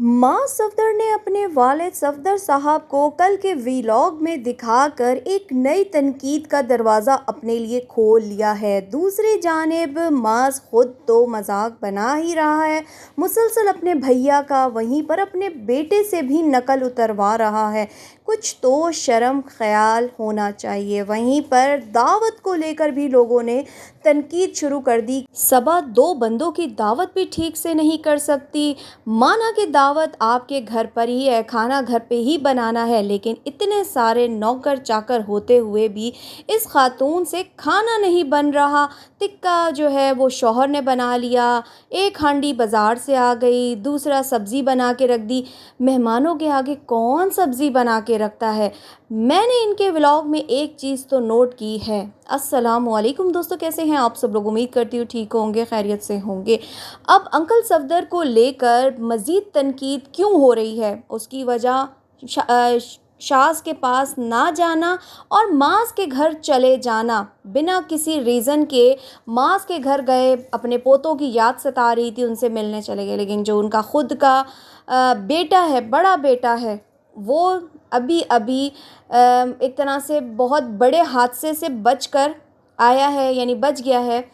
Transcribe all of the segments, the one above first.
मां सफदर ने अपने वालिद सफदर साहब को कल के वीलॉग में दिखाकर एक नई तनकीद का दरवाज़ा अपने लिए खोल लिया है। दूसरी जानिब माज खुद तो मजाक बना ही रहा है, मुसलसल अपने भैया का, वहीं पर अपने बेटे से भी नकल उतरवा रहा है। कुछ तो शर्म ख्याल होना चाहिए। वहीं पर दावत को लेकर भी लोगों ने तनकीद शुरू कर दी। सबा दो बंदों की दावत भी ठीक से नहीं कर सकती। माना कि दावत आपके घर पर ही है, खाना घर पे ही बनाना है, लेकिन इतने सारे नौकर चाकर होते हुए भी इस खातून से खाना नहीं बन रहा। टिक्का जो है वो शौहर ने बना लिया, एक हांडी बाज़ार से आ गई, दूसरा सब्ज़ी बना के रख दी। मेहमानों के आगे कौन सब्ज़ी बना के रखता है। मैंने इनके व्लॉग में एक चीज़ तो नोट की है। अस्सलाम वालेकुम दोस्तों, कैसे हैं आप सब लोग? उम्मीद करती हूँ ठीक होंगे, खैरियत से होंगे। अब अंकल सफदर को लेकर मज़ीद तनकीद क्यों हो रही है, उसकी वजह शाज़ के पास ना जाना और मास के घर चले जाना। बिना किसी रीज़न के मास के घर गए, अपने पोतों की याद सता रही थी, उनसे मिलने चले गए, लेकिन जो उनका खुद का बेटा है, बड़ा बेटा है, वो अभी अभी एक तरह से बहुत बड़े हादसे से बचकर आया है, यानी बच गया है।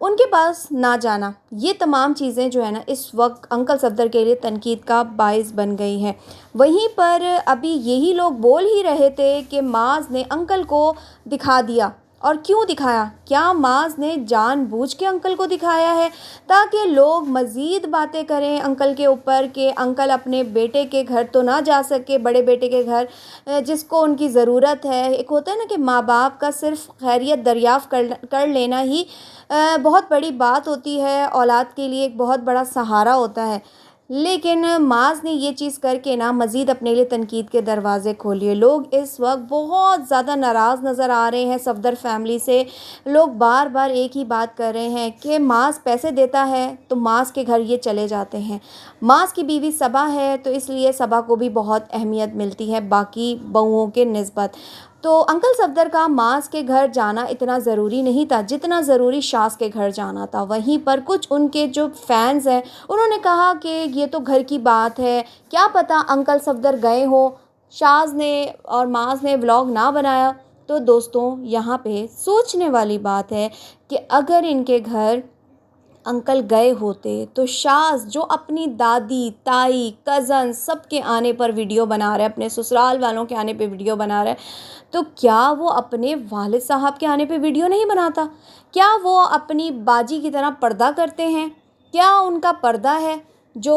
उनके पास ना जाना, ये तमाम चीज़ें जो है ना इस वक्त अंकल सफदर के लिए तनकीद का बाइस बन गई हैं। वहीं पर अभी यही लोग बोल ही रहे थे कि माज ने अंकल को दिखा दिया। और क्यों दिखाया? क्या माज ने जानबूझ के अंकल को दिखाया है ताकि लोग मज़ीद बातें करें अंकल के ऊपर कि अंकल अपने बेटे के घर तो ना जा सके, बड़े बेटे के घर जिसको उनकी ज़रूरत है। एक होता है ना कि माँ बाप का सिर्फ खैरियत दरियाफ़्त कर लेना ही बहुत बड़ी बात होती है, औलाद के लिए एक बहुत बड़ा सहारा होता है। लेकिन माज ने ये चीज़ करके ना मज़ीद अपने लिए तनकीद के दरवाज़े खोलिए। लोग इस वक्त बहुत ज़्यादा नाराज़ नज़र आ रहे हैं सफदर फैमिली से। लोग बार बार एक ही बात कर रहे हैं कि माज पैसे देता है तो माज के घर ये चले जाते हैं। माज की बीवी सबा है तो इसलिए सबा को भी बहुत अहमियत मिलती है बाकी बहुओं के निस्बत। तो अंकल सफदर का मास के घर जाना इतना ज़रूरी नहीं था जितना ज़रूरी शास के घर जाना था। वहीं पर कुछ उनके जो फैंस हैं उन्होंने कहा कि ये तो घर की बात है, क्या पता अंकल सफदर गए हो, शाज ने और मास ने व्लॉग ना बनाया। तो दोस्तों यहाँ पे सोचने वाली बात है कि अगर इनके घर अंकल गए होते तो शाज़ जो अपनी दादी, ताई, कज़न सबके आने पर वीडियो बना रहा है, अपने ससुराल वालों के आने पे वीडियो बना रहा है, तो क्या वो अपने वालिद साहब के आने पे वीडियो नहीं बनाता? क्या वो अपनी बाजी की तरह पर्दा करते हैं? क्या उनका पर्दा है जो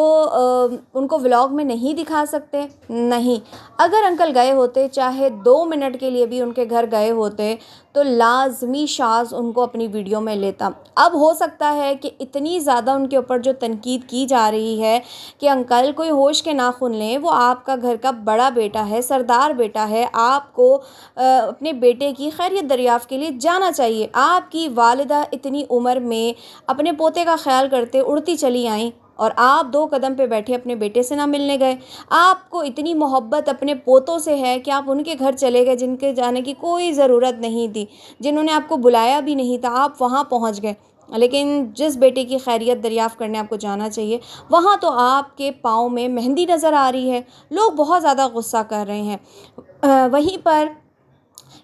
उनको व्लॉग में नहीं दिखा सकते? नहीं। अगर अंकल गए होते, चाहे 2 मिनट के लिए भी उनके घर गए होते, तो लाजमी शाज़ उनको अपनी वीडियो में लेता। अब हो सकता है कि इतनी ज़्यादा उनके ऊपर जो तनकीद की जा रही है कि अंकल कोई होश के नाखून लें, वो आपका घर का बड़ा बेटा है, सरदार बेटा है, आपको अपने बेटे की खैरियत दरियाफ़्त के लिए जाना चाहिए। आपकी वालिदा इतनी उम्र में अपने पोते का ख्याल करते उड़ती चली आईं और आप 2 कदम पे बैठे अपने बेटे से ना मिलने गए। आपको इतनी मोहब्बत अपने पोतों से है कि आप उनके घर चले गए जिनके जाने की कोई ज़रूरत नहीं थी, जिन्होंने आपको बुलाया भी नहीं था, आप वहाँ पहुँच गए। लेकिन जिस बेटे की खैरियत दरियाफ़्त करने आपको जाना चाहिए, वहाँ तो आपके पाँव में मेहंदी नज़र आ रही है। लोग बहुत ज़्यादा गुस्सा कर रहे हैं। वहीं पर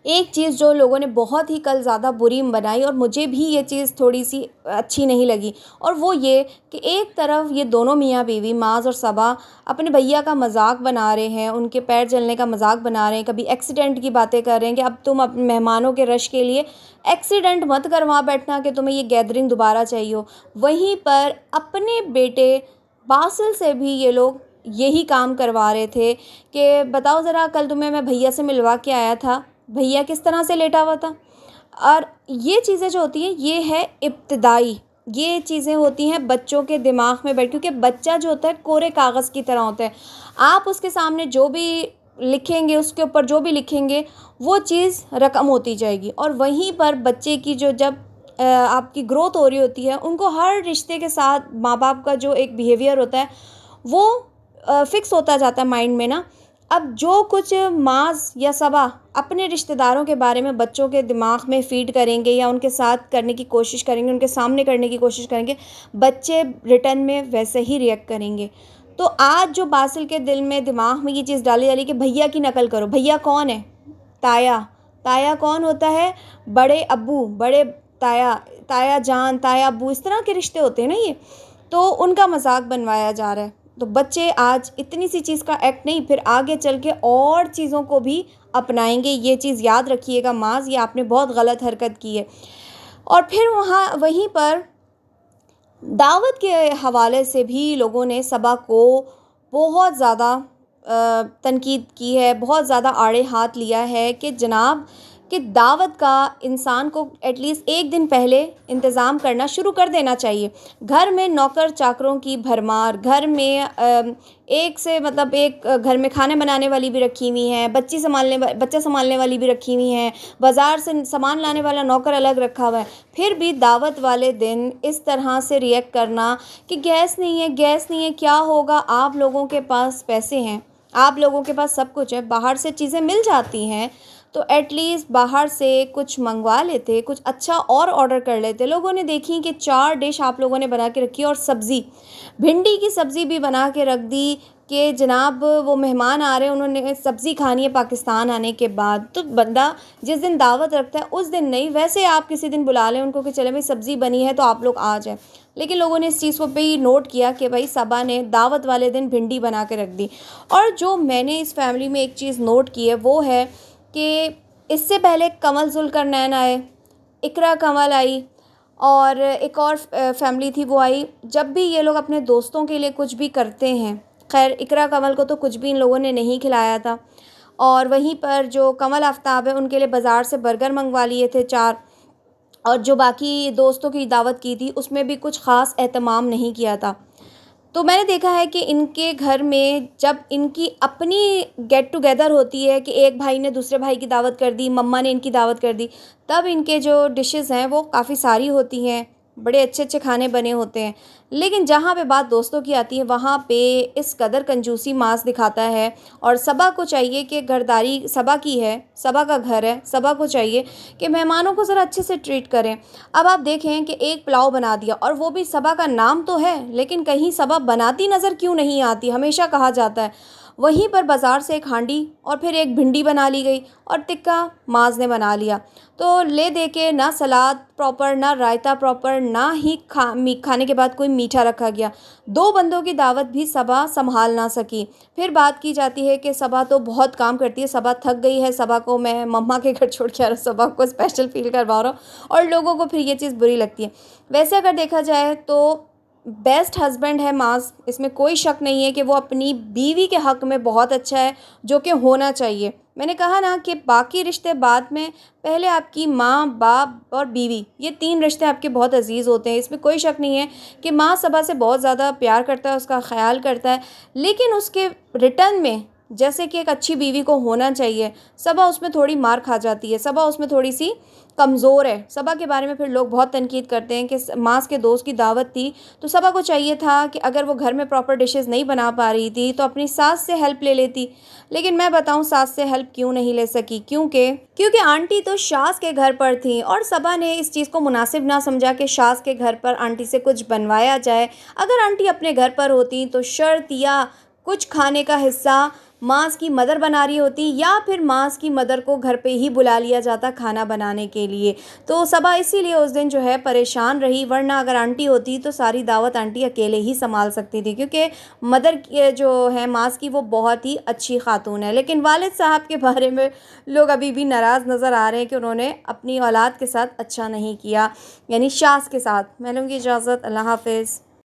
एक चीज़ जो लोगों ने बहुत ही कल ज़्यादा बुरी बनाई और मुझे भी ये चीज़ थोड़ी सी अच्छी नहीं लगी, और वो ये कि एक तरफ ये दोनों मियाँ बीवी माज और सबा अपने भैया का मजाक बना रहे हैं, उनके पैर जलने का मजाक बना रहे हैं, कभी एक्सीडेंट की बातें कर रहे हैं कि अब तुम अपने मेहमानों के रश के लिए एक्सीडेंट मत करवा बैठना कि तुम्हें ये गैदरिंग दोबारा चाहिए हो। वहीं पर अपने बेटे बासिल से भी ये लोग यही काम करवा रहे थे कि बताओ ज़रा, कल तुम्हें मैं भैया से मिलवा के आया था, भैया किस तरह से लेटा हुआ था। और ये चीज़ें जो होती हैं ये है इब्तिदाई, ये चीज़ें होती हैं बच्चों के दिमाग में बैठ, क्योंकि बच्चा जो होता है कोरे कागज़ की तरह होता है। आप उसके सामने जो भी लिखेंगे, उसके ऊपर जो भी लिखेंगे, वो चीज़ रकम होती जाएगी। और वहीं पर बच्चे की जो जब आपकी ग्रोथ हो रही होती है, उनको हर रिश्ते के साथ माँ बाप का जो एक बिहेवियर होता है वो फिक्स होता जाता है माइंड में ना। अब जो कुछ माज या सबा अपने रिश्तेदारों के बारे में बच्चों के दिमाग में फीड करेंगे या उनके साथ करने की कोशिश करेंगे, उनके सामने करने की कोशिश करेंगे, बच्चे रिटर्न में वैसे ही रिएक्ट करेंगे। تو آج جو باسل کے دل میں دماغ میں یہ چیز ڈالی جا رہی ہے کہ بھیا کی نقل کرو. بھیا کون ہے؟ تایا. تایا کون ہوتا ہے؟ بڑے ابو، بڑے تایا، تایا جان، تایا ابو، اس طرح کے رشتے ہوتے ہیں نا یہ. تو ان کا مذاق بنوایا جا رہا ہے. تو بچے آج اتنی سی چیز کا ایکٹ نہیں، پھر آگے چل کے اور چیزوں کو بھی اپنائیں گے. یہ چیز یاد رکھیے گا معاذ، یہ آپ نے بہت غلط حرکت کی ہے. اور پھر وہیں پر دعوت کے حوالے سے بھی لوگوں نے صبا کو بہت زیادہ تنقید کی ہے، بہت زیادہ آڑے ہاتھ لیا ہے کہ جناب کہ دعوت کا انسان کو ایٹ لیسٹ ایک دن پہلے انتظام کرنا شروع کر دینا چاہیے. گھر میں نوکر چاکروں کی بھرمار، گھر میں ایک سے مطلب ایک گھر میں کھانے بنانے والی بھی رکھی ہوئی ہیں، بچہ سنبھالنے والی بھی رکھی ہوئی ہیں، بازار سے سامان لانے والا نوکر الگ رکھا ہوا ہے. پھر بھی دعوت والے دن اس طرح سے ریئیکٹ کرنا کہ گیس نہیں ہے، گیس نہیں ہے، کیا ہوگا؟ آپ لوگوں کے پاس پیسے ہیں، آپ لوگوں کے پاس سب کچھ ہے، باہر سے چیزیں مل جاتی ہیں، تو ایٹ لیسٹ باہر سے کچھ منگوا لیتے، کچھ اچھا اور آرڈر کر لیتے. لوگوں نے دیکھی کہ 4 ڈش آپ لوگوں نے بنا کے رکھی اور سبزی، بھنڈی کی سبزی بھی بنا کے رکھ دی کہ جناب وہ مہمان آ رہے ہیں، انہوں نے سبزی کھانی ہے پاکستان آنے کے بعد. تو بندہ جس دن دعوت رکھتا ہے اس دن نہیں، ویسے آپ کسی دن بلا لیں ان کو کہ چلے بھائی سبزی بنی ہے تو آپ لوگ آ جائیں. لیکن لوگوں نے اس چیز کو بھی نوٹ کیا کہ بھائی صبا نے دعوت والے دن بھنڈی بنا کے رکھ دی. اور جو میں نے اس فیملی میں ایک چیز نوٹ کی ہے وہ ہے کہ اس سے پہلے کمل ذوالقرنین آئے، اقرا کمل آئی، اور ایک اور فیملی تھی وہ آئی. جب بھی یہ لوگ اپنے دوستوں کے لیے کچھ بھی کرتے ہیں، خیر اقرا کمل کو تو کچھ بھی ان لوگوں نے نہیں کھلایا تھا، اور وہیں پر جو کمل آفتاب ہے ان کے لیے بازار سے برگر منگوا لیے تھے 4، اور جو باقی دوستوں کی دعوت کی تھی اس میں بھی کچھ خاص اہتمام نہیں کیا تھا. تو میں نے دیکھا ہے کہ ان کے گھر میں جب ان کی اپنی گیٹ ٹوگیدر ہوتی ہے کہ ایک بھائی نے دوسرے بھائی کی دعوت کر دی، مما نے ان کی دعوت کر دی، تب ان کے جو ڈشز ہیں وہ کافی ساری ہوتی ہیں، بڑے اچھے اچھے کھانے بنے ہوتے ہیں. لیکن جہاں پہ بات دوستوں کی آتی ہے وہاں پہ اس قدر کنجوسی ماس دکھاتا ہے. اور صبا کو چاہیے کہ گھرداری صبا کی ہے، صبا کا گھر ہے، صبا کو چاہیے کہ مہمانوں کو ذرا اچھے سے ٹریٹ کریں. اب آپ دیکھیں کہ ایک پلاؤ بنا دیا، اور وہ بھی صبا کا نام تو ہے لیکن کہیں صبا بناتی نظر کیوں نہیں آتی، ہمیشہ کہا جاتا ہے. وہیں پر بازار سے ایک ہانڈی اور پھر ایک بھنڈی بنا لی گئی، اور ٹکا معاذ نے بنا لیا. تو لے دے کے نہ سلاد پراپر، نہ رائتا پراپر، نہ ہی کھانے کے بعد کوئی میٹھا رکھا گیا. 2 بندوں کی دعوت بھی صبا سنبھال نہ سکی. پھر بات کی جاتی ہے کہ صبا تو بہت کام کرتی ہے، صبا تھک گئی ہے، صبا کو میں مما کے گھر چھوڑ کے آ رہا ہوں، صبا کو اسپیشل فیل کروا رہا ہوں، اور لوگوں کو پھر یہ چیز بری لگتی ہے. ویسے اگر دیکھا جائے تو بیسٹ ہسبینڈ ہے معاذ، اس میں کوئی شک نہیں ہے کہ وہ اپنی بیوی کے حق میں بہت اچھا ہے، جو کہ ہونا چاہیے. میں نے کہا نا کہ باقی رشتے بعد میں، پہلے آپ کی ماں، باپ اور بیوی، یہ 3 رشتے آپ کے بہت عزیز ہوتے ہیں. اس میں کوئی شک نہیں ہے کہ ماں صبا سے بہت زیادہ پیار کرتا ہے، اس کا خیال کرتا ہے، لیکن اس کے ریٹرن میں جیسے کہ ایک اچھی بیوی کو ہونا چاہیے، صبا اس میں تھوڑی مار کھا جاتی ہے، صبا اس میں تھوڑی سی کمزور ہے. صبا کے بارے میں پھر لوگ بہت تنقید کرتے ہیں کہ معاذ کے دوست کی دعوت تھی تو صبا کو چاہیے تھا کہ اگر وہ گھر میں پراپر ڈشز نہیں بنا پا رہی تھی تو اپنی ساس سے ہیلپ لے لیتی. لیکن میں بتاؤں ساس سے ہیلپ کیوں نہیں لے سکی، کیونکہ آنٹی تو شاس کے گھر پر تھیں، اور صبا نے اس چیز کو مناسب نہ سمجھا کہ شاس کے گھر پر آنٹی سے کچھ بنوایا جائے. اگر آنٹی اپنے گھر پر ہوتی تو شرط یا کچھ کھانے کا حصہ معاذ کی مدر بنا رہی ہوتی، یا پھر معاذ کی مدر کو گھر پہ ہی بلا لیا جاتا کھانا بنانے کے لیے. تو صبا اسی لیے اس دن جو ہے پریشان رہی، ورنہ اگر آنٹی ہوتی تو ساری دعوت آنٹی اکیلے ہی سنبھال سکتی تھی، کیونکہ مدر جو ہے معاذ کی وہ بہت ہی اچھی خاتون ہے. لیکن والد صاحب کے بارے میں لوگ ابھی بھی ناراض نظر آ رہے ہیں کہ انہوں نے اپنی اولاد کے ساتھ اچھا نہیں کیا، یعنی شاس کے ساتھ. میں لوں گی اجازت، اللہ حافظ.